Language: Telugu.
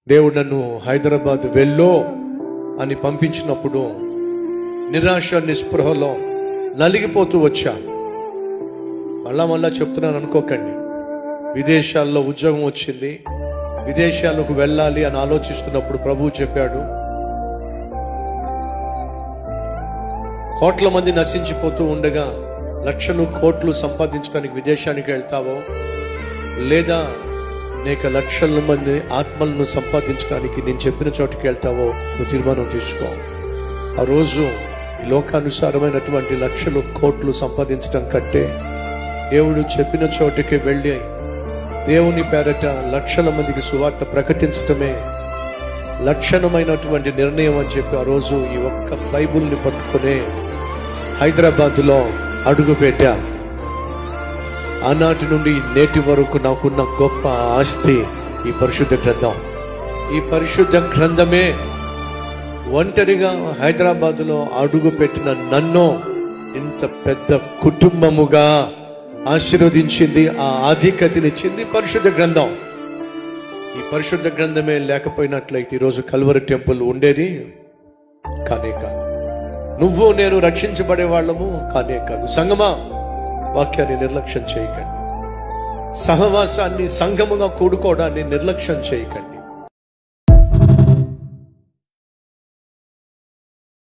దేవుడు నన్ను హైదరాబాద్ వెళ్ళు అని పంపించినప్పుడు నిరాశ నిస్పృహలో నలిగిపోతూ వచ్చా. మళ్ళా చెప్తున్నాను అనుకోకండి. విదేశాల్లో ఉద్యోగం వచ్చింది, విదేశాలకు వెళ్ళాలి అని ఆలోచిస్తున్నప్పుడు ప్రభువు చెప్పాడు, కోట్ల మంది నశించిపోతూ ఉండగా లక్షలు కోట్లు సంపాదించడానికి విదేశానికి వెళ్తావో, లేదా అనేక లక్షల మంది ఆత్మలను సంపాదించడానికి నేను చెప్పిన చోటుకి వెళ్తావో నువ్వు తీర్మానం తీసుకో. ఆ రోజు ఈ లోకానుసారమైనటువంటి లక్షలు కోట్లు సంపాదించడం కంటే దేవుడు చెప్పిన చోటుకి వెళ్ళి దేవుని పేరట లక్షల మందికి సువార్త ప్రకటించటమే లక్షణమైనటువంటి నిర్ణయం అని చెప్పి ఆ రోజు ఈ ఒక్క బైబుల్ని పట్టుకునే హైదరాబాద్లో అడుగుపెట్టా. ఆనాటి నుండి నేటి వరకు నాకున్న గొప్ప ఆస్తి ఈ పరిశుద్ధ గ్రంథం. ఈ పరిశుద్ధ గ్రంథమే ఒంటరిగా హైదరాబాదులో అడుగు పెట్టిన నన్ను ఇంత పెద్ద కుటుంబముగా ఆశీర్వదించింది, ఆ ఆధిక్యతనిచ్చింది పరిశుద్ధ గ్రంథం. ఈ పరిశుద్ధ గ్రంథమే లేకపోయినట్లయితే ఈరోజు కల్వరి టెంపుల్ ఉండేది కానే కాదు. నువ్వు నేను రక్షించబడే వాళ్ళము కానే కాదు. సంగమా, వాక్యాన్ని నిర్లక్ష్యం చేయకండి. సహవాసాన్ని, సంఘముగా కూడుకోవడాన్ని నిర్లక్ష్యం చేయకండి.